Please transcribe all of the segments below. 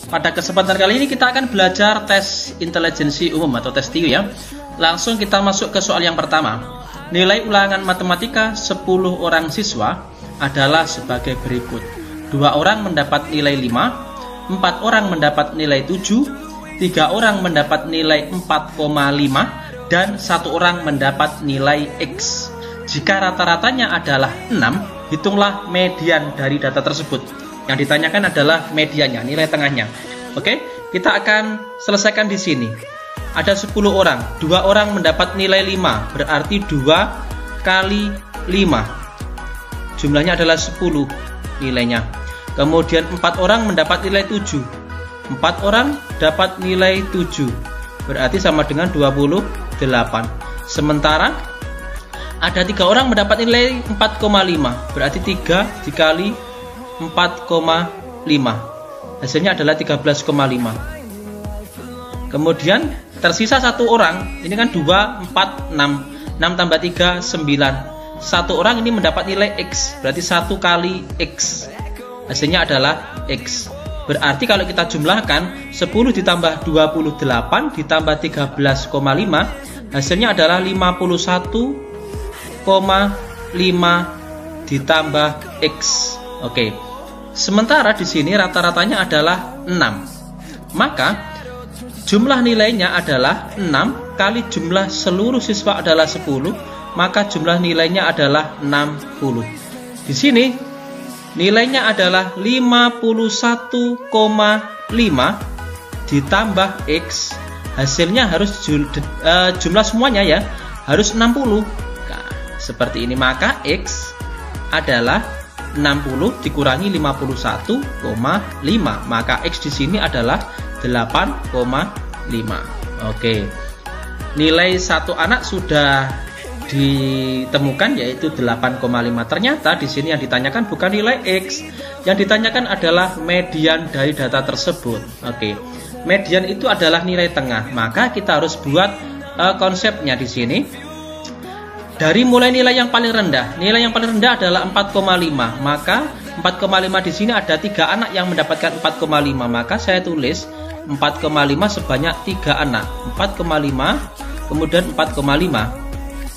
Pada kesempatan kali ini kita akan belajar tes intelijensi umum atau tes TIU ya. Langsung kita masuk ke soal yang pertama. Nilai ulangan matematika 10 orang siswa adalah sebagai berikut. 2 orang mendapat nilai 5, 4 orang mendapat nilai 7, 3 orang mendapat nilai 4,5, dan 1 orang mendapat nilai X. Jika rata-ratanya adalah 6, hitunglah median dari data tersebut. Yang ditanyakan adalah mediannya, nilai tengahnya. Oke, kita akan selesaikan di sini. Ada 10 orang, 2 orang mendapat nilai 5, berarti 2 kali 5. Jumlahnya adalah 10 nilainya. Kemudian 4 orang mendapat nilai 7. 4 orang dapat nilai 7, berarti sama dengan 28. Sementara ada 3 orang mendapat nilai 4,5, berarti 3 dikali 4,5, hasilnya adalah 13,5. Kemudian tersisa 1 orang, ini kan 2, 4, 6, 6 tambah 3, 9. 1 orang ini mendapat nilai X, berarti 1 kali X, hasilnya adalah X. Berarti kalau kita jumlahkan 10 ditambah 28 ditambah 13,5, hasilnya adalah 51,5 ditambah X. Oke. Sementara di sini rata-ratanya adalah 6. Maka jumlah nilainya adalah 6 kali jumlah seluruh siswa adalah 10, maka jumlah nilainya adalah 60. Di sini nilainya adalah 51,5 ditambah X. Hasilnya harus jumlah semuanya ya, harus 60. Nah, seperti ini, maka X adalah 60 dikurangi 51,5, maka X di sini adalah 8,5. Oke. Nilai satu anak sudah ditemukan, yaitu 8,5. Ternyata di sini yang ditanyakan bukan nilai X. Yang ditanyakan adalah median dari data tersebut. Oke. Median itu adalah nilai tengah. Maka kita harus buat konsepnya di sini. Dari mulai nilai yang paling rendah. Nilai yang paling rendah adalah 4,5. Maka 4,5 di sini ada 3 anak yang mendapatkan 4,5. Maka saya tulis 4,5 sebanyak 3 anak. 4,5 kemudian 4,5.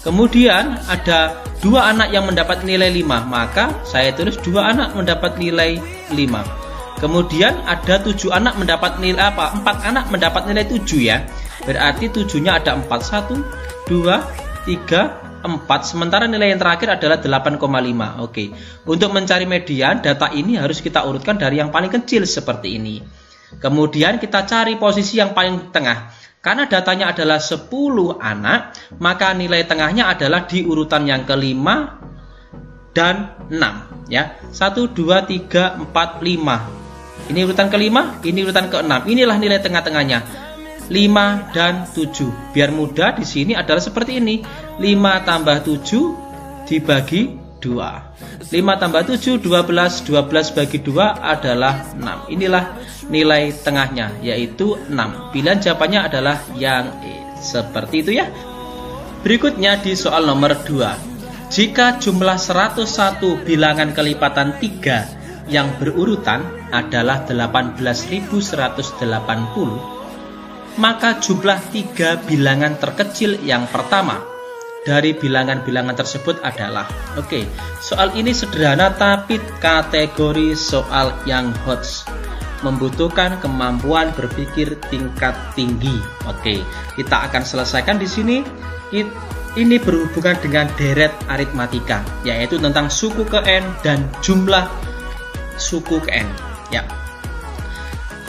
Kemudian ada 2 anak yang mendapat nilai 5. Maka saya tulis 2 anak mendapat nilai 5. Kemudian ada 7 anak mendapat nilai 4 anak mendapat nilai 7 ya. Berarti 7-nya ada 4, 1, 2, 3, 4, sementara nilai yang terakhir adalah 8,5. Oke. Untuk mencari median, data ini harus kita urutkan dari yang paling kecil seperti ini. Kemudian kita cari posisi yang paling tengah. Karena datanya adalah 10 anak, maka nilai tengahnya adalah di urutan yang kelima dan 6 ya. 1, 2, 3, 4, 5. Ini urutan kelima, ini urutan ke-6. Inilah nilai tengah-tengahnya. 5 dan 7. Biar mudah di sini adalah seperti ini. 5 tambah 7 dibagi 2. 5 tambah 7 12, 12 bagi 2 adalah 6. Inilah nilai tengahnya, yaitu 6. Pilihan jawabannya adalah yang E. Seperti itu ya. Berikutnya di soal nomor 2. Jika jumlah 101 bilangan kelipatan 3 yang berurutan adalah 18.180, maka jumlah 3 bilangan terkecil yang pertama dari bilangan-bilangan tersebut adalah. Oke, soal ini sederhana tapi kategori soal yang HOTS, membutuhkan kemampuan berpikir tingkat tinggi. Oke, kita akan selesaikan di sini. Ini berhubungan dengan deret aritmatika, yaitu tentang suku ke N dan jumlah suku ke N ya.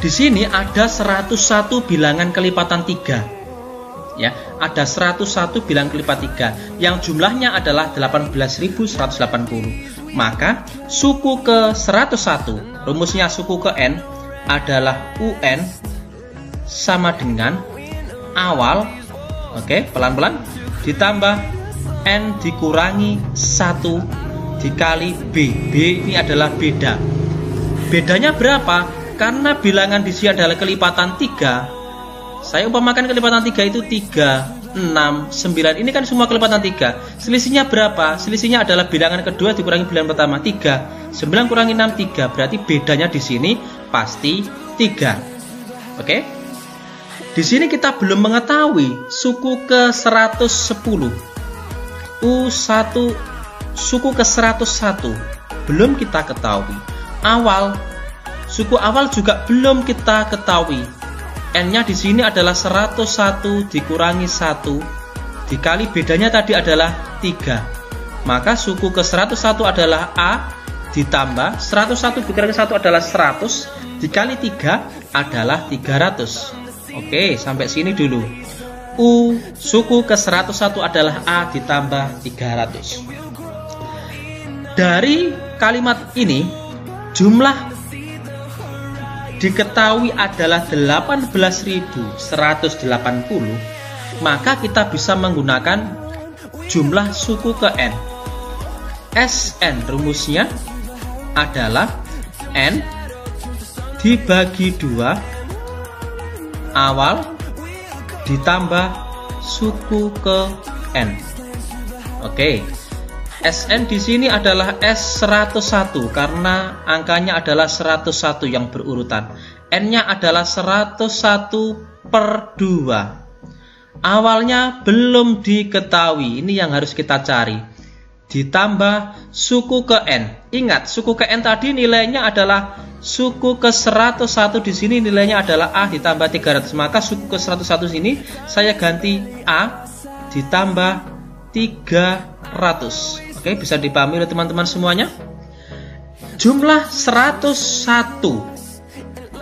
Di sini ada 101 bilangan kelipatan 3. Ya, ada 101 bilangan kelipatan 3 yang jumlahnya adalah 18.180. Maka suku ke 101, rumusnya suku ke N adalah UN sama dengan awal, oke, pelan-pelan, ditambah N dikurangi 1 dikali B. B ini adalah beda. Bedanya berapa? Karena bilangan di sini adalah kelipatan 3, saya umpamakan kelipatan 3 itu 3, 6, 9. Ini kan semua kelipatan 3. Selisihnya berapa? Selisihnya adalah bilangan kedua dikurangi bilangan pertama, 3. 9 kurangi 6, 3. Berarti bedanya di sini pasti 3. Oke. Di sini kita belum mengetahui suku ke 110. U1 suku ke 101 belum kita ketahui. Suku awal juga belum kita ketahui. N-nya di sini adalah 101 dikurangi 1 dikali bedanya tadi adalah 3. Maka suku ke 101 adalah A ditambah 101 dikurangi 1 adalah 100 dikali 3 adalah 300. Oke, sampai sini dulu. U suku ke 101 adalah A ditambah 300. Dari kalimat ini jumlah diketahui adalah 18.180, maka kita bisa menggunakan jumlah suku ke N. Sn rumusnya adalah N dibagi 2 awal ditambah suku ke N. Oke. Sn di sini adalah S101 karena angkanya adalah 101 yang berurutan. N-nya adalah 101/2. Awalnya belum diketahui. Ini yang harus kita cari. Ditambah suku ke N. Ingat, suku ke N tadi nilainya adalah suku ke 101, di sini nilainya adalah A ditambah 300. Maka suku ke 101 sini saya ganti A ditambah 300. Oke, bisa dipahami oleh teman-teman semuanya? Jumlah 101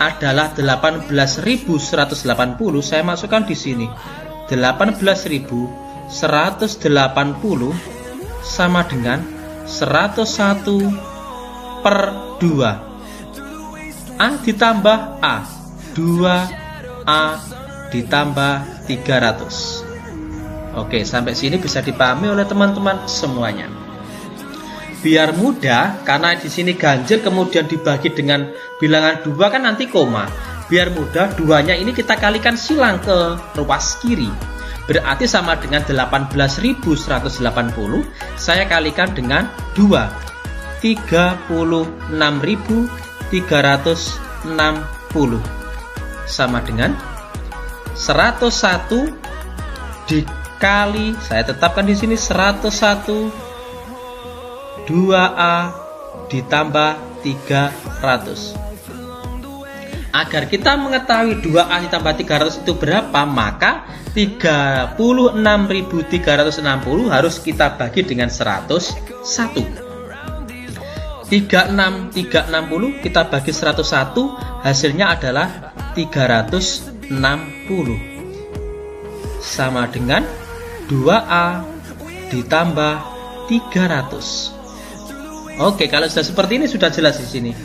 adalah 18.180. Saya masukkan di sini. 18.180 sama dengan 101/2. A ditambah A, 2A ditambah 300. Oke, sampai sini bisa dipahami oleh teman-teman semuanya. Biar mudah, karena di sini ganjil kemudian dibagi dengan bilangan 2 kan nanti koma. Biar mudah, 2-nya ini kita kalikan silang ke ruas kiri. Berarti sama dengan 18.180. Saya kalikan dengan 2. 36.360 sama dengan 101 dikali, saya tetapkan di sini 101 2A ditambah 300. Agar kita mengetahui 2A ditambah 300 itu berapa, maka 36.360 harus kita bagi dengan 101. 36.360 kita bagi 101, hasilnya adalah 360 sama dengan 2A ditambah 300. Oke, kalau sudah seperti ini sudah jelas di sini.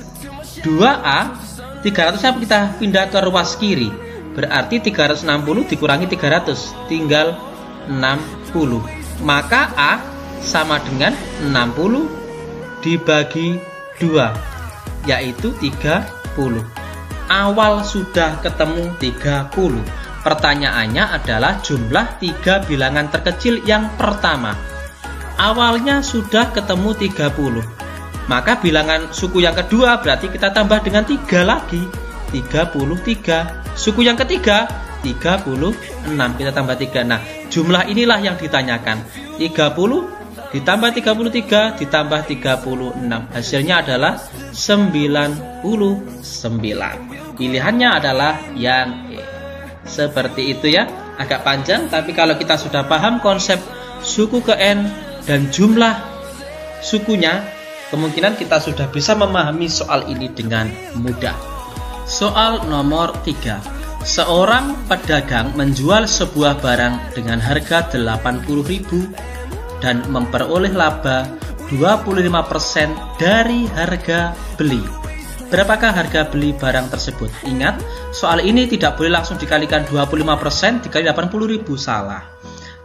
2A 300 kita pindah ke ruas kiri. Berarti 360 dikurangi 300 tinggal 60. Maka A sama dengan 60 dibagi 2, yaitu 30. Awal sudah ketemu 30. Pertanyaannya adalah jumlah 3 bilangan terkecil yang pertama. Awalnya sudah ketemu 30. Maka bilangan suku yang kedua berarti kita tambah dengan 3 lagi, 33. Suku yang ketiga 36, kita tambah 3. Nah, jumlah inilah yang ditanyakan. 30 ditambah 33 ditambah 36. Hasilnya adalah 99. Pilihannya adalah yang E. Seperti itu ya. Agak panjang, tapi kalau kita sudah paham konsep suku ke N dan jumlah sukunya, kemungkinan kita sudah bisa memahami soal ini dengan mudah. Soal nomor 3. Seorang pedagang menjual sebuah barang dengan harga 80.000 dan memperoleh laba 25% dari harga beli. Berapakah harga beli barang tersebut? Ingat, soal ini tidak boleh langsung dikalikan 25% dikali 80.000, salah.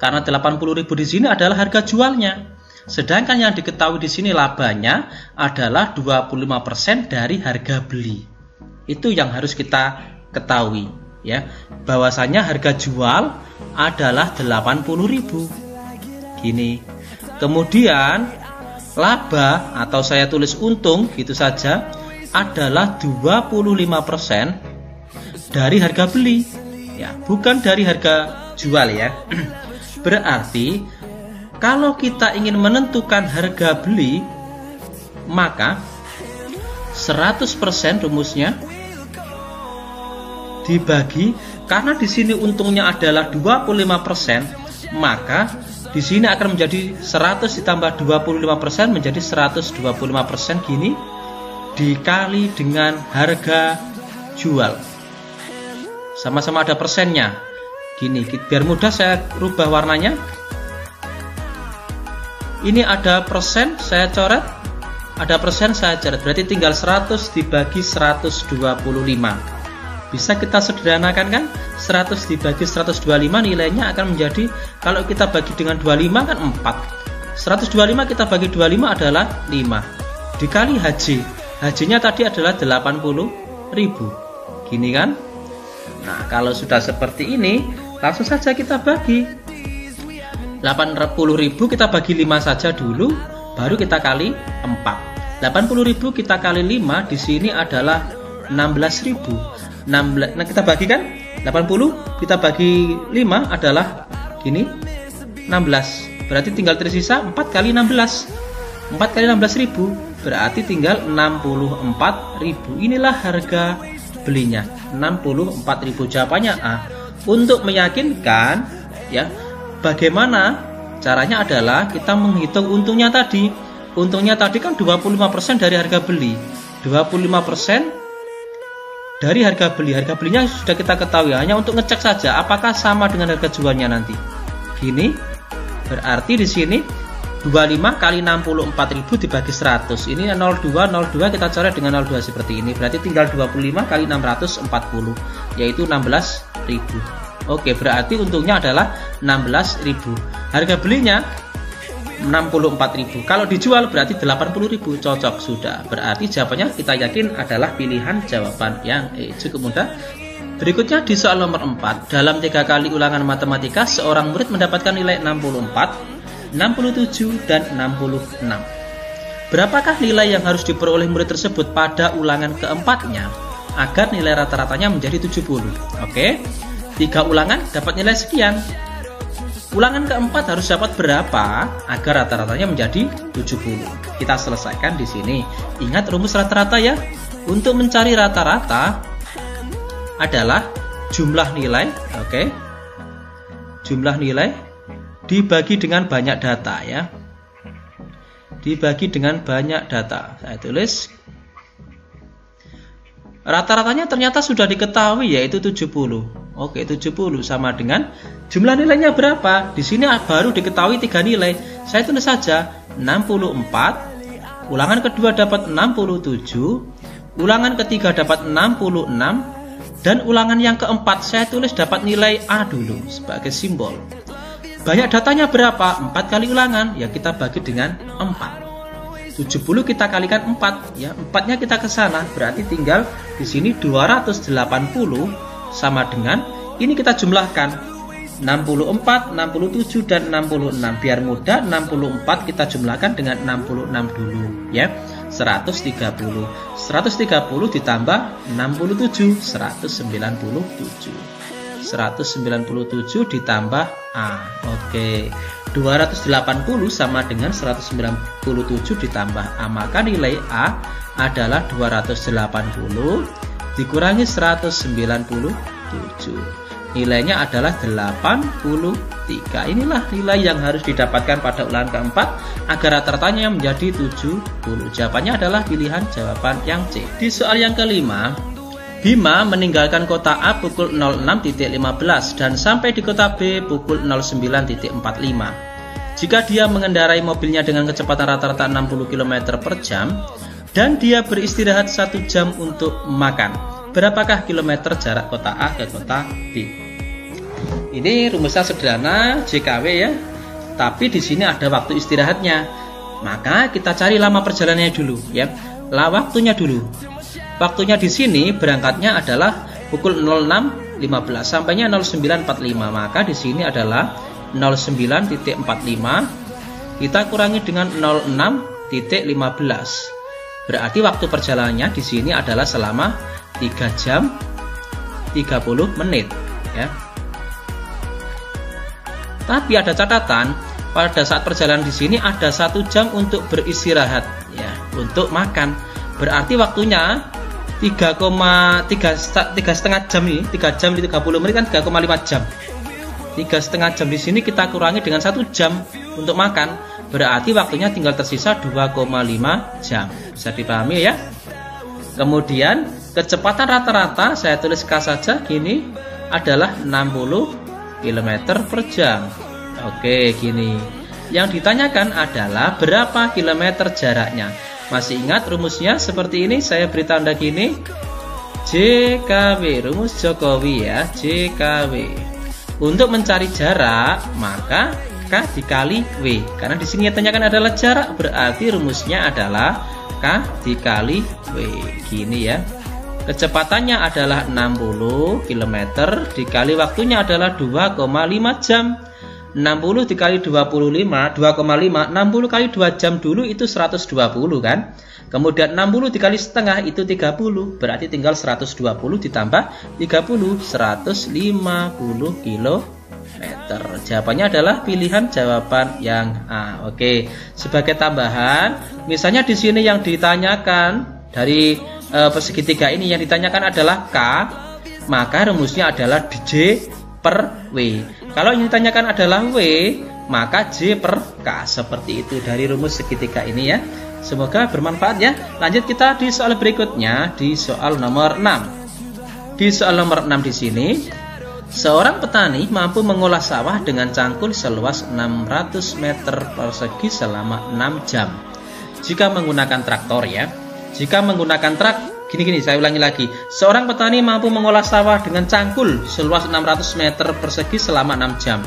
Karena 80.000 di sini adalah harga jualnya. Sedangkan yang diketahui di sini labanya adalah 25% dari harga beli. Itu yang harus kita ketahui, ya. Bahwasanya harga jual adalah 80.000. Gini. Kemudian laba atau saya tulis untung gitu saja adalah 25% dari harga beli, ya, bukan dari harga jual ya. Berarti kalau kita ingin menentukan harga beli, maka 100% rumusnya dibagi, karena di sini untungnya adalah 25%, maka di sini akan menjadi 100 ditambah 25% menjadi 125% gini, dikali dengan harga jual. Sama-sama ada persennya. Gini, biar mudah saya rubah warnanya. Ini ada persen, saya coret. Ada persen, saya coret. Berarti tinggal 100 dibagi 125. Bisa kita sederhanakan kan? 100 dibagi 125 nilainya akan menjadi, kalau kita bagi dengan 25 kan 4. 125 kita bagi 25 adalah 5. Dikali HJ. HJ-nya tadi adalah 80.000. Gini kan? Nah, kalau sudah seperti ini, langsung saja kita bagi. 80.000 kita bagi 5 saja dulu, baru kita kali 4. 80.000 kita kali 5 di sini adalah 16.000. Nah, kita bagi kan? 80 kita bagi 5 adalah gini, 16. Berarti tinggal tersisa 4 kali 16. 4 kali 16.000 berarti tinggal 64.000. Inilah harga belinya, 64.000. Jawabannya A. Untuk meyakinkan ya, bagaimana caranya adalah kita menghitung untungnya tadi. Untungnya tadi kan 25% dari harga beli. 25% dari harga beli. Harga belinya sudah kita ketahui, hanya untuk ngecek saja apakah sama dengan harga jualnya nanti. Gini, berarti di sini 25 kali 64.000 dibagi 100. Ini 02 kita coret dengan 02 seperti ini. Berarti tinggal 25 kali 640, yaitu 16.000. Oke, berarti untungnya adalah 16.000. Harga belinya 64.000. Kalau dijual berarti 80.000. Cocok sudah. Berarti jawabannya kita yakin adalah pilihan jawaban yang E. Cukup mudah. Berikutnya di soal nomor 4. Dalam 3 kali ulangan matematika, seorang murid mendapatkan nilai 64, 67, dan 66. Berapakah nilai yang harus diperoleh murid tersebut pada ulangan keempatnya agar nilai rata-ratanya menjadi 70? Oke. 3 ulangan dapat nilai sekian. Ulangan keempat harus dapat berapa agar rata-ratanya menjadi 70? Kita selesaikan di sini. Ingat rumus rata-rata ya. Untuk mencari rata-rata adalah jumlah nilai, oke. Jumlah nilai dibagi dengan banyak data ya. Dibagi dengan banyak data. Saya tulis. Rata-ratanya ternyata sudah diketahui, yaitu 70. Oke, 70 sama dengan jumlah nilainya berapa? Di sini baru diketahui 3 nilai. Saya tulis saja 64. Ulangan kedua dapat 67. Ulangan ketiga dapat 66. Dan ulangan yang keempat saya tulis dapat nilai A dulu sebagai simbol. Banyak datanya berapa? 4 kali ulangan. Ya, kita bagi dengan 4. 70 kita kalikan 4 ya, 4-nya kita ke sana, berarti tinggal di sini 280 sama dengan ini kita jumlahkan 64, 67 dan 66. Biar mudah 64 kita jumlahkan dengan 66 dulu ya. 130. 130 ditambah 67, 197. 197 ditambah A. Oke. 280 sama dengan 197 ditambah A, maka nilai A adalah 280 dikurangi 197. Nilainya adalah 83. Inilah nilai yang harus didapatkan pada ulangan keempat agar rata-ratanya menjadi 70. Jawabannya adalah pilihan jawaban yang C. Di soal yang kelima, Bima meninggalkan kota A pukul 06.15 dan sampai di kota B pukul 09.45. Jika dia mengendarai mobilnya dengan kecepatan rata-rata 60 km per jam dan dia beristirahat 1 jam untuk makan, berapakah kilometer jarak kota A ke kota B? Ini rumusnya sederhana, JKW ya. Tapi di sini ada waktu istirahatnya. Maka kita cari lama perjalanannya dulu ya. Waktunya dulu. Waktunya di sini berangkatnya adalah pukul 06.15 sampainya 09.45. Maka di sini adalah 09.45 kita kurangi dengan 06.15. Berarti waktu perjalanannya di sini adalah selama 3 jam 30 menit ya. Tapi ada catatan, pada saat perjalanan di sini ada 1 jam untuk beristirahat ya, untuk makan. Berarti waktunya 3,5 jam ini, 3 jam di 30 menit kan 3,5 jam. 3,5 jam di sini kita kurangi dengan 1 jam untuk makan, berarti waktunya tinggal tersisa 2,5 jam. Bisa dipahami ya? Kemudian kecepatan rata-rata saya tuliskan saja gini adalah 60 km per jam. Oke, gini. Yang ditanyakan adalah berapa kilometer jaraknya. Masih ingat rumusnya seperti ini? Saya beri tanda gini. JKW, rumus Jokowi ya, JKW. Untuk mencari jarak, maka K dikali W. Karena di sini yang ditanyakan adalah jarak, berarti rumusnya adalah K dikali W. Gini ya. Kecepatannya adalah 60 km dikali waktunya adalah 2,5 jam. 60 dikali 25, 2,5, 60 kali 2 jam dulu itu 120 kan. Kemudian 60 dikali setengah itu 30, berarti tinggal 120 ditambah 30, 150 km. Jawabannya adalah pilihan jawaban yang A. Oke, sebagai tambahan, misalnya di sini yang ditanyakan dari persegitiga ini yang ditanyakan adalah K, maka rumusnya adalah J per W. Kalau yang ditanyakan adalah W, maka J per K. Seperti itu dari rumus segitiga ini ya. Semoga bermanfaat ya. Lanjut kita di soal berikutnya, di soal nomor 6. Di soal nomor 6 di sini, seorang petani mampu mengolah sawah dengan cangkul seluas 600 meter persegi selama 6 jam. Jika menggunakan traktor ya. Jika menggunakan gini, saya ulangi lagi. Seorang petani mampu mengolah sawah dengan cangkul seluas 600 meter persegi selama 6 jam.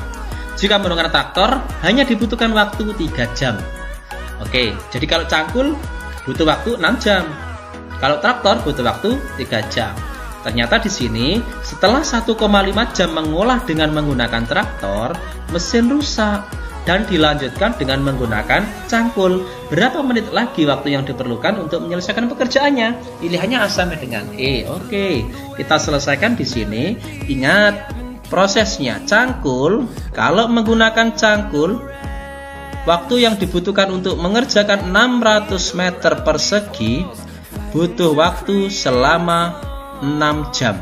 Jika menggunakan traktor, hanya dibutuhkan waktu 3 jam. Oke, jadi kalau cangkul butuh waktu 6 jam. Kalau traktor butuh waktu 3 jam. Ternyata di sini setelah 1,5 jam mengolah dengan menggunakan traktor, mesin rusak dan dilanjutkan dengan menggunakan cangkul. Berapa menit lagi waktu yang diperlukan untuk menyelesaikan pekerjaannya? Pilihannya A sampai dengan E. Oke, kita selesaikan di sini. Ingat prosesnya cangkul. Kalau menggunakan cangkul, waktu yang dibutuhkan untuk mengerjakan 600 meter persegi butuh waktu selama 6 jam.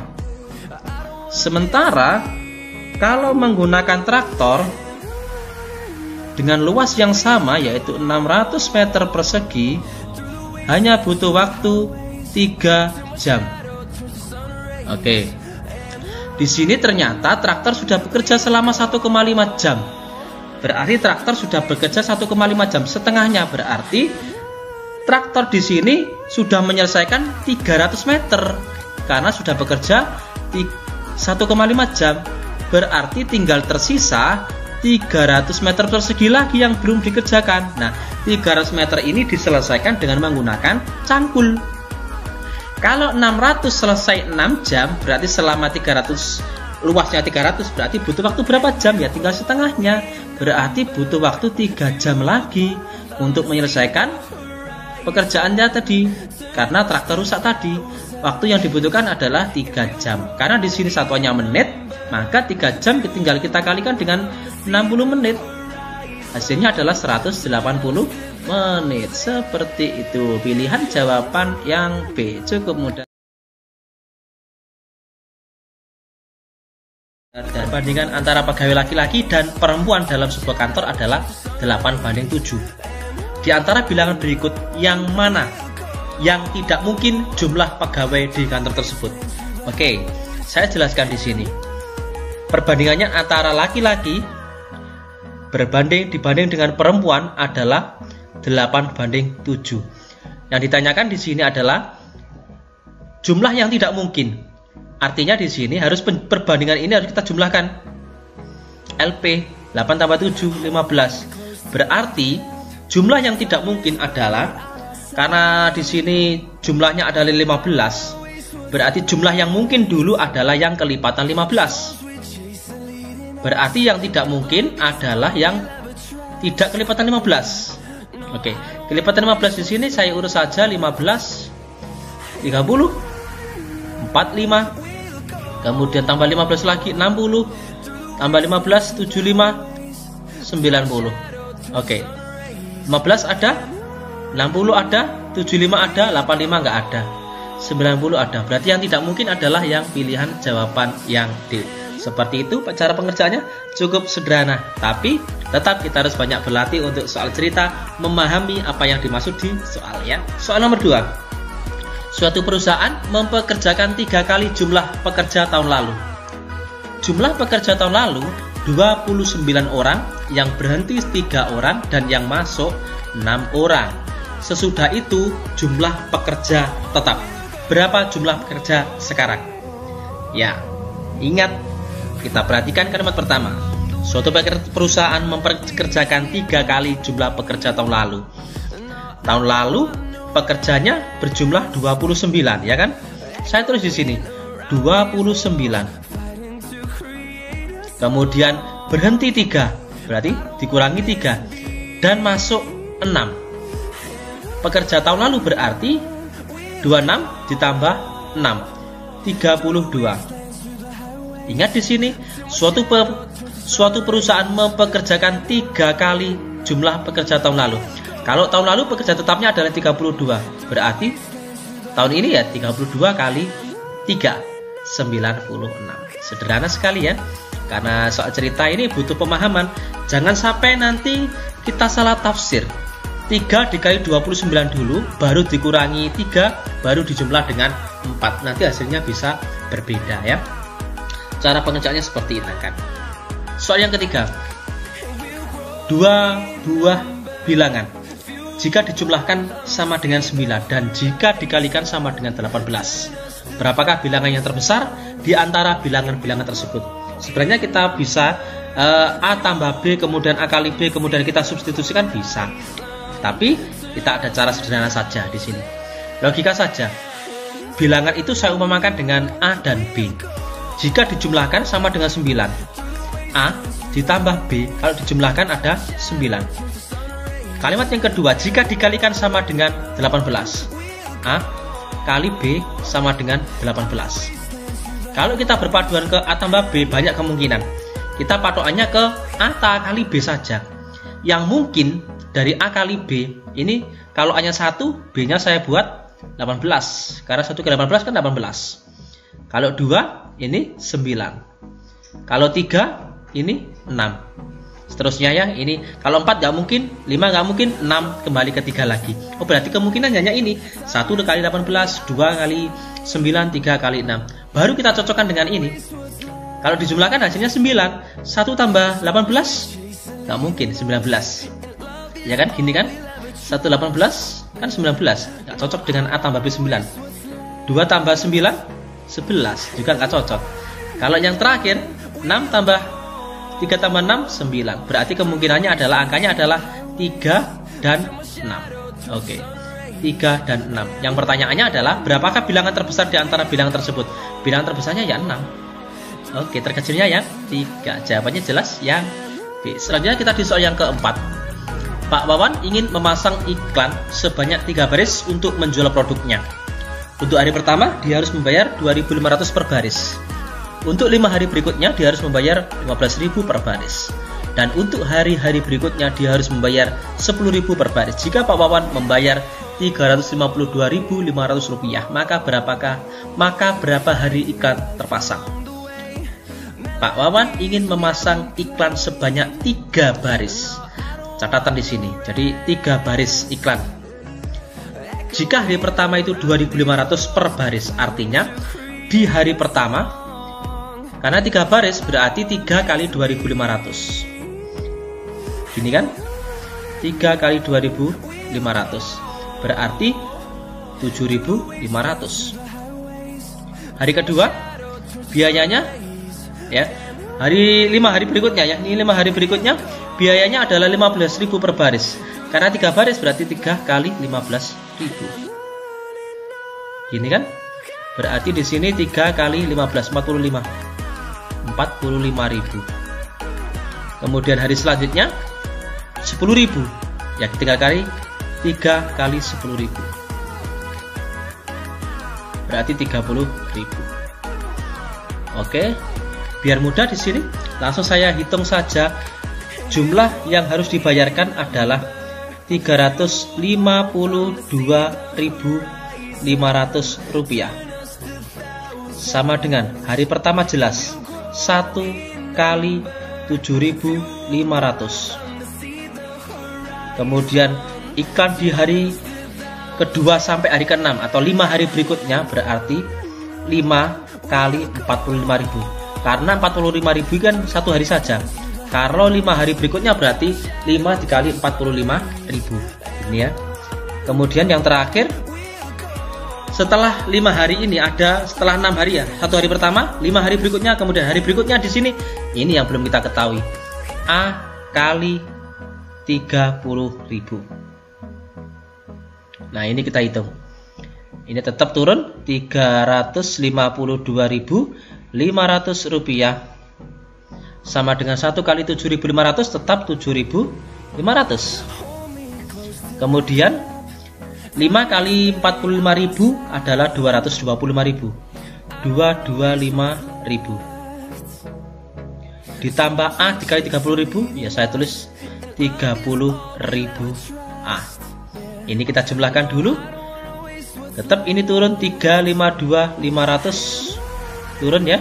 Sementara kalau menggunakan traktor dengan luas yang sama yaitu 600 meter persegi hanya butuh waktu 3 jam. Oke. Di sini ternyata traktor sudah bekerja selama 1,5 jam. Berarti traktor sudah bekerja 1,5 jam, setengahnya. Berarti traktor di sini sudah menyelesaikan 300 meter karena sudah bekerja 1,5 jam. Berarti tinggal tersisa 300 meter persegi lagi yang belum dikerjakan. Nah, 300 meter ini diselesaikan dengan menggunakan cangkul. Kalau 600 selesai 6 jam, berarti selama 300, luasnya 300, berarti butuh waktu berapa jam? Ya tinggal setengahnya. Berarti butuh waktu 3 jam lagi untuk menyelesaikan pekerjaannya tadi. Karena traktor rusak tadi, waktu yang dibutuhkan adalah 3 jam. Karena di sini satuannya menit, maka 3 jam tinggal kita kalikan dengan 60 menit. Hasilnya adalah 180 menit. Seperti itu. Pilihan jawaban yang B. Cukup mudah. Perbandingan antara pegawai laki-laki dan perempuan dalam sebuah kantor adalah 8:7. Di antara bilangan berikut, yang mana yang tidak mungkin jumlah pegawai di kantor tersebut? Oke, saya jelaskan di sini. Perbandingannya antara laki-laki dibanding dengan perempuan adalah 8:7. Yang ditanyakan di sini adalah jumlah yang tidak mungkin. Artinya di sini harus perbandingan ini harus kita jumlahkan. LP 8 tambah 7 15. Berarti jumlah yang tidak mungkin adalah, karena di sini jumlahnya adalah 15, berarti jumlah yang mungkin dulu adalah yang kelipatan 15. Berarti yang tidak mungkin adalah yang tidak kelipatan 15. Oke, kelipatan 15 di sini saya urus saja 15, 30, 45, Kemudian tambah 15 lagi 60. Tambah 15 75 90. Oke. 15 ada, 60 ada, 75 ada, 85 nggak ada, 90 ada. Berarti yang tidak mungkin adalah yang pilihan jawaban yang D. Seperti itu cara pengerjaannya, cukup sederhana. Tapi tetap kita harus banyak berlatih untuk soal cerita, memahami apa yang dimaksud di soal ya. Soal nomor 2. Suatu perusahaan mempekerjakan 3 kali jumlah pekerja tahun lalu. Jumlah pekerja tahun lalu 29 orang, yang berhenti 3 orang, dan yang masuk 6 orang. Sesudah itu jumlah pekerja tetap. Berapa jumlah pekerja sekarang? Ya, ingat, kita perhatikan kalimat pertama. Suatu perusahaan mempekerjakan 3 kali jumlah pekerja tahun lalu. Tahun lalu pekerjanya berjumlah 29, ya kan? Saya tulis di sini 29. Kemudian berhenti 3, berarti dikurangi 3, dan masuk 6. Pekerja tahun lalu berarti 26 ditambah 6, 32. Ingat di sini suatu perusahaan mempekerjakan 3 kali jumlah pekerja tahun lalu. Kalau tahun lalu pekerja tetapnya adalah 32, berarti tahun ini ya 32 kali 3, 96. Sederhana sekali ya. Karena soal cerita ini butuh pemahaman. Jangan sampai nanti kita salah tafsir. 3 dikali 29 dulu, baru dikurangi 3, baru dijumlah dengan 4. Nanti hasilnya bisa berbeda ya. Cara pengerjaannya seperti ini kan. Soal yang ketiga, 2 buah bilangan jika dijumlahkan sama dengan 9 dan jika dikalikan sama dengan 18. Berapakah bilangan yang terbesar di antara bilangan-bilangan tersebut? Sebenarnya kita bisa A tambah B, kemudian A kali B, kemudian kita substitusikan bisa. Tapi kita ada cara sederhana saja di sini. Logika saja. Bilangan itu saya umpamakan dengan A dan B. Jika dijumlahkan sama dengan 9. A ditambah B, kalau dijumlahkan ada 9. Kalimat yang kedua, jika dikalikan sama dengan 18. A kali B sama dengan 18. Kalau kita berpaduan ke A tambah B, banyak kemungkinan. Kita patokannya ke A kali B saja. Yang mungkin dari A kali B, ini kalau A-nya 1, B-nya saya buat 18. Karena 1 ke 18 kan 18. Kalau 2, ini 9. Kalau 3, ini 6. Seterusnya ya, ini kalau 4 nggak mungkin, 5 nggak mungkin, 6 kembali ke 3 lagi. Oh, berarti kemungkinan hanya ini. 1 kali 18, 2 kali 9, 3 kali 6. Baru kita cocokkan dengan ini. Kalau dijumlahkan hasilnya 9. 1 tambah 18 nggak mungkin 19. Ya kan, gini kan? 1 18 kan 19. Nggak cocok dengan A tambah B 9. 2 tambah 9 11 juga nggak cocok. Kalau yang terakhir 6 tambah 3 tambah 6 9. Berarti kemungkinannya adalah angkanya adalah 3 dan 6. Oke. 3 dan 6. Yang pertanyaannya adalah berapakah bilangan terbesar di antara bilangan tersebut? Bilangan terbesarnya ya 6. Oke, terkecilnya yang 3. Jawabannya jelas yang B. Selanjutnya kita di soal yang keempat. Pak Wawan ingin memasang iklan sebanyak 3 baris untuk menjual produknya. Untuk hari pertama dia harus membayar 2.500 per baris. Untuk 5 hari berikutnya dia harus membayar 15.000 per baris. Dan untuk hari-hari berikutnya dia harus membayar 10.000 per baris. Jika Pak Wawan membayar 352.500 rupiah, maka berapa hari iklan terpasang? Pak Wawan ingin memasang iklan sebanyak 3 baris. Catatan di sini. Jadi 3 baris iklan. Jika hari pertama itu 2.500 per baris, artinya di hari pertama, karena 3 baris berarti 3 kali 2.500. Gini kan? 3 kali 2.500 berarti 7.500. Hari kedua biayanya ya, 5 hari berikutnya ya. Ini 5 hari berikutnya biayanya adalah 15.000 per baris. Karena 3 baris berarti 3 kali 15.000. Gini kan? Berarti di sini 3 kali 15 45.000. Kemudian hari selanjutnya 10.000. Ya, tinggal kali 3 kali 10.000. Berarti 30.000. Oke, biar mudah di sini langsung saya hitung saja. Jumlah yang harus dibayarkan adalah 352.500 rupiah. Sama dengan hari pertama jelas 1 kali 7.500. Kemudian iklan di hari kedua sampai hari ke-6 atau 5 hari berikutnya berarti 5 kali 45.000. Karena 45.000 kan satu hari saja. Kalau 5 hari berikutnya berarti 5 dikali 45.000. Ini ya. Kemudian yang terakhir, setelah 5 hari ini ada setelah 6 hari ya. Satu hari pertama, 5 hari berikutnya, kemudian hari berikutnya di sini. Ini yang belum kita ketahui. A kali 30.000. Nah, ini kita hitung. Ini tetap turun 352.500 rupiah. Sama dengan 1 kali 7.500 tetap 7.500. Kemudian 5 kali 45.000 adalah 225.000. 225.000. Ditambah A dikali 30.000, ya saya tulis 30.000 A. Ini kita jumlahkan dulu. Tetap ini turun 352.500 turun ya.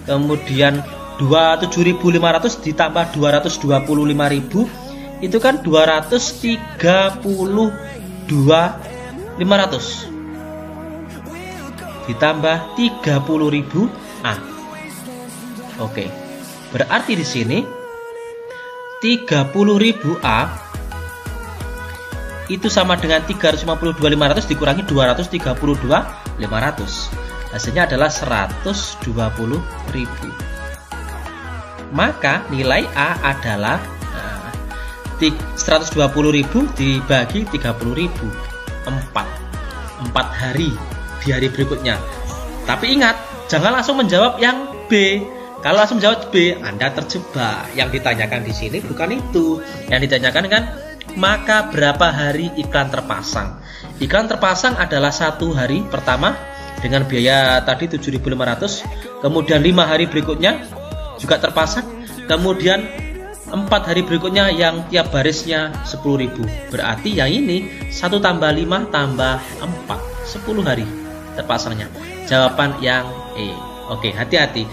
Kemudian 27.500 ditambah 225.000 itu kan 232.500 ditambah 30.000 A. Oke. Berarti di sini 30.000 A itu sama dengan 352.500 dikurangi 232.500. Hasilnya adalah 120.000. Maka nilai A adalah 120.000 dibagi 30.000. 4 hari di hari berikutnya. Tapi ingat, jangan langsung menjawab yang B. Kalau langsung menjawab B, Anda terjebak. Yang ditanyakan di sini bukan itu. Yang ditanyakan kan, maka berapa hari iklan terpasang? Iklan terpasang adalah 1 hari pertama dengan biaya tadi 7.500. Kemudian 5 hari berikutnya juga terpasang. Kemudian 4 hari berikutnya yang tiap barisnya 10.000. Berarti yang ini 1 tambah 5 tambah 4, 10 hari terpasangnya. Jawaban yang E. Oke, hati-hati.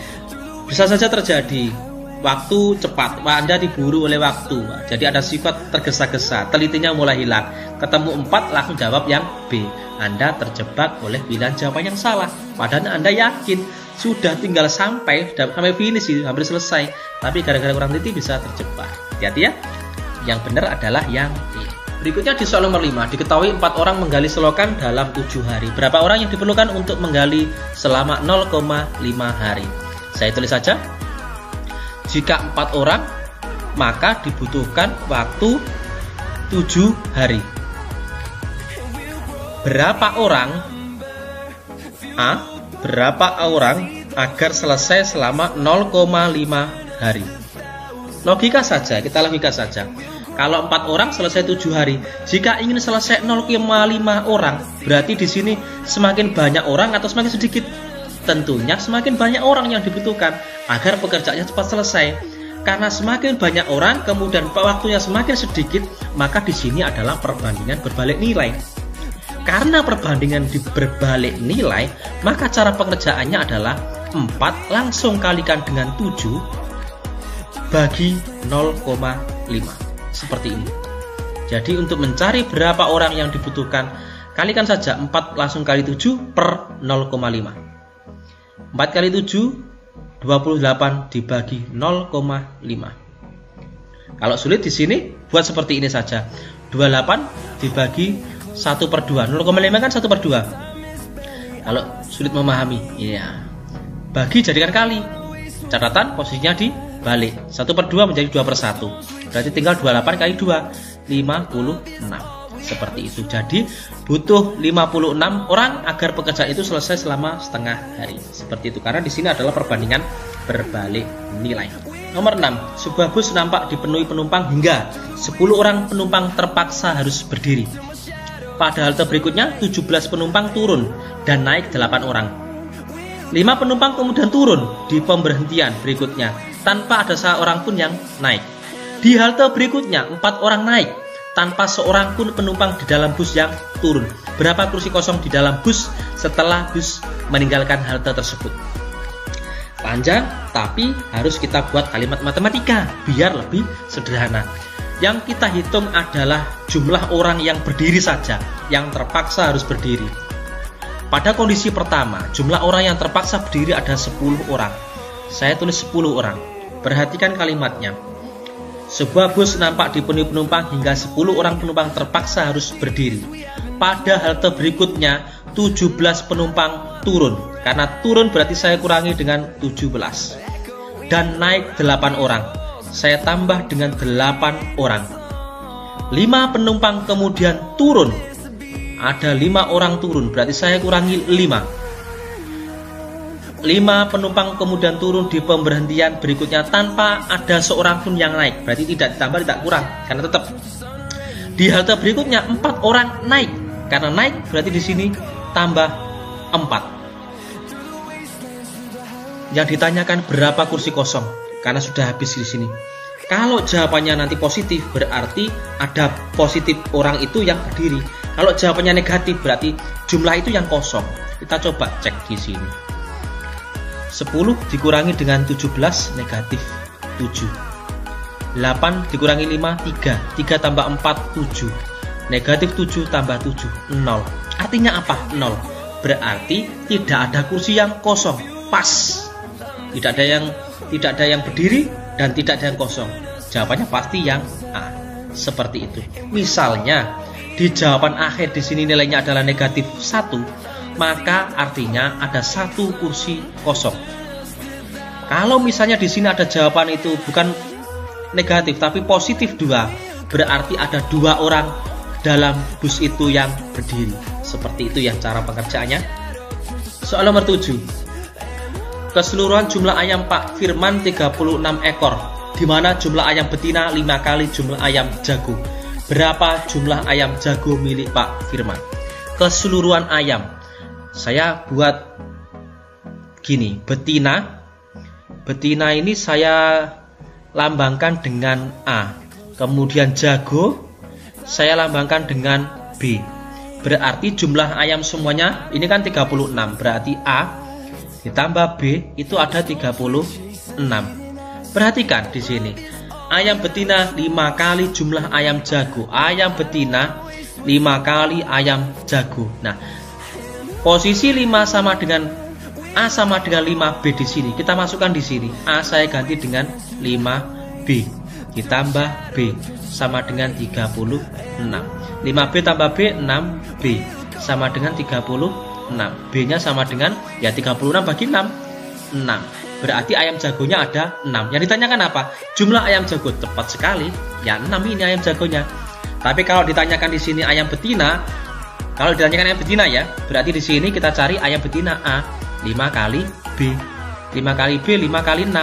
Bisa saja terjadi waktu cepat, Anda diburu oleh waktu. Jadi ada sifat tergesa-gesa, telitinya mulai hilang. Ketemu 4 langsung jawab yang B. Anda terjebak oleh pilihan jawaban yang salah. Padahal Anda yakin sudah tinggal sampai finish, hampir selesai. Tapi gara-gara kurang teliti bisa terjebak. Hati-hati ya. Yang benar adalah yang E. Berikutnya di soal nomor 5, diketahui 4 orang menggali selokan dalam 7 hari. Berapa orang yang diperlukan untuk menggali selama 0,5 hari? Saya tulis saja. Jika 4 orang, maka dibutuhkan waktu 7 hari. Berapa orang? A. Berapa orang agar selesai selama 0,5 hari? Logika saja, kita logika saja. Kalau 4 orang selesai 7 hari. Jika ingin selesai 0,5 orang, berarti di sini semakin banyak orang atau semakin sedikit? Tentunya semakin banyak orang yang dibutuhkan agar pekerjaannya cepat selesai. Karena semakin banyak orang, kemudian waktunya semakin sedikit, maka di sini adalah perbandingan berbalik nilai. Karena perbandingan berbalik nilai, maka cara pengerjaannya adalah 4 langsung kalikan dengan 7 bagi 0,5. Seperti ini. Jadi untuk mencari berapa orang yang dibutuhkan, kalikan saja 4 langsung kali 7 per 0,5. 4 kali 7, 28 dibagi 0,5. Kalau sulit di sini, buat seperti ini saja. 28 dibagi 1 per 2. 0,5 kan 1 per 2. Kalau sulit memahami, ya. Bagi jadikan kali. Catatan posisinya dibalik. 1 per 2 menjadi 2 per 1. Berarti tinggal 28 kali 2. 56. Seperti itu. Jadi butuh 56 orang agar pekerjaan itu selesai selama setengah hari. Seperti itu. Karena di sini adalah perbandingan berbalik nilai. Nomor 6. Sebuah bus nampak dipenuhi penumpang hingga 10 orang penumpang terpaksa harus berdiri. Pada halte berikutnya 17 penumpang turun dan naik 8 orang. 5 penumpang kemudian turun di pemberhentian berikutnya tanpa ada seorang pun yang naik. Di halte berikutnya 4 orang naik tanpa seorang pun penumpang di dalam bus yang turun. Berapa kursi kosong di dalam bus setelah bus meninggalkan halte tersebut? Panjang, tapi harus kita buat kalimat matematika biar lebih sederhana. Yang kita hitung adalah jumlah orang yang berdiri saja, yang terpaksa harus berdiri. Pada kondisi pertama, jumlah orang yang terpaksa berdiri ada 10 orang. Saya tulis 10 orang. Perhatikan kalimatnya. Sebuah bus nampak dipenuhi penumpang hingga 10 orang penumpang terpaksa harus berdiri. Pada halte berikutnya 17 penumpang turun. Karena turun berarti saya kurangi dengan 17. Dan naik 8 orang. Saya tambah dengan 8 orang. 5 penumpang kemudian turun. Ada 5 orang turun, berarti saya kurangi 5. 5 penumpang kemudian turun di pemberhentian berikutnya tanpa ada seorang pun yang naik. Berarti tidak ditambah, tidak kurang, karena tetap. Di halte berikutnya 4 orang naik. Karena naik berarti di sini tambah 4. Yang ditanyakan berapa kursi kosong? Karena sudah habis di sini. Kalau jawabannya nanti positif, berarti ada positif orang itu yang berdiri. Kalau jawabannya negatif, berarti jumlah itu yang kosong. Kita coba cek di sini. 10 dikurangi dengan 17 negatif 7. 8 dikurangi 5 3. 3 tambah 4 7. Negatif 7 tambah 7 0. Artinya apa? 0. Berarti tidak ada kursi yang kosong. Pas. Tidak ada yang berdiri dan tidak ada yang kosong. Jawabannya pasti yang A. Seperti itu. Misalnya di jawaban akhir di sini nilainya adalah negatif 1. Maka artinya ada 1 kursi kosong. Kalau misalnya di sini ada jawaban itu bukan negatif tapi positif 2, berarti ada 2 orang dalam bus itu yang berdiri. Seperti itu ya cara pengerjaannya. Soal nomor 7. Keseluruhan jumlah ayam Pak Firman 36 ekor, di mana jumlah ayam betina 5 kali jumlah ayam jago. Berapa jumlah ayam jago milik Pak Firman? Keseluruhan ayam. Saya buat gini, betina ini saya lambangkan dengan A. Kemudian jago saya lambangkan dengan B. Berarti jumlah ayam semuanya ini kan 36. Berarti A ditambah B itu ada 36. Perhatikan di sini. Ayam betina 5 kali jumlah ayam jago. Ayam betina 5 kali ayam jago. Nah, posisi 5 sama dengan A sama dengan 5B di sini. Kita masukkan di sini. A saya ganti dengan 5B. Ditambah B sama dengan 36. 5B tambah B 6B sama dengan 36. B-nya sama dengan ya 36 bagi 6. 6. Berarti ayam jagonya ada 6. Yang ditanyakan apa? Jumlah ayam jago. Tepat sekali. Ya 6 ini ayam jagonya. Tapi kalau ditanyakan di sini ayam betina, kalau ditanyakan ayam betina ya, berarti di sini kita cari ayam betina A 5 kali B. 5 kali B 5 kali 6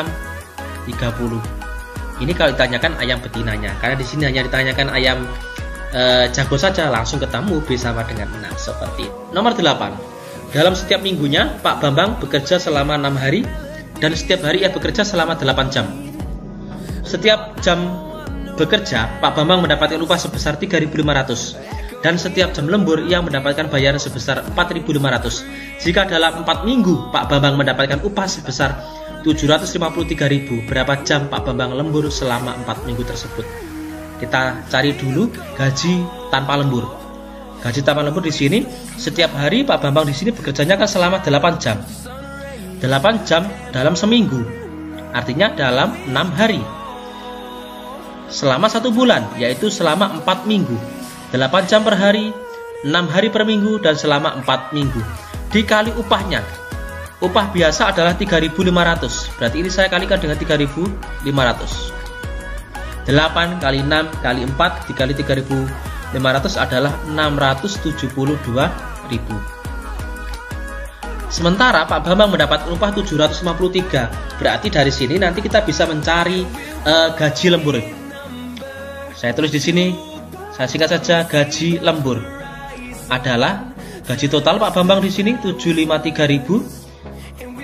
30. Ini kalau ditanyakan ayam betinanya. Karena di sini hanya ditanyakan ayam jago saja, langsung ketemu B sama dengan 6 seperti itu. Nomor 8. Dalam setiap minggunya Pak Bambang bekerja selama 6 hari dan setiap hari ia bekerja selama 8 jam. Setiap jam bekerja Pak Bambang mendapatkan upah sebesar 3.500. Dan setiap jam lembur ia mendapatkan bayaran sebesar 4.500. Jika dalam 4 minggu Pak Bambang mendapatkan upah sebesar 753.000, berapa jam Pak Bambang lembur selama 4 minggu tersebut? Kita cari dulu gaji tanpa lembur. Gaji tanpa lembur di sini setiap hari Pak Bambang di sini bekerjanya kan selama 8 jam. 8 jam dalam seminggu. Artinya dalam 6 hari. Selama 1 bulan, yaitu selama 4 minggu. 8 jam per hari, 6 hari per minggu, dan selama 4 minggu. Dikali upahnya. Upah biasa adalah 3.500. Berarti ini saya kalikan dengan 3.500. 8 kali 6 kali 4 dikali 3.500 adalah 672.000. Sementara Pak Bambang mendapat upah 753. Berarti dari sini nanti kita bisa mencari gaji lembur. Saya tulis di sini. Saya singkat saja, gaji lembur adalah gaji total Pak Bambang di sini 753.000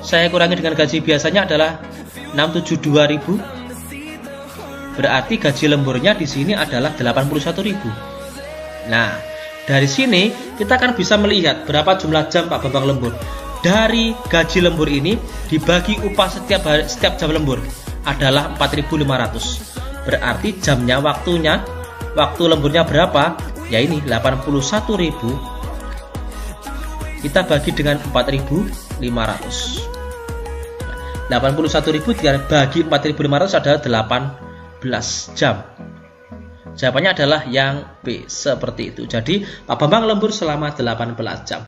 saya kurangi dengan gaji biasanya adalah 672.000. Berarti gaji lemburnya di sini adalah 81.000. Nah, dari sini kita akan bisa melihat berapa jumlah jam Pak Bambang lembur. Dari gaji lembur ini dibagi upah setiap jam lembur adalah 4.500. Berarti jamnya waktu lemburnya berapa? Ya ini 81.000 kita bagi dengan 4.500. 81.000 dibagi 4.500 adalah 18 jam. Jawabannya adalah yang B, seperti itu. Jadi Pak Bambang lembur selama 18 jam.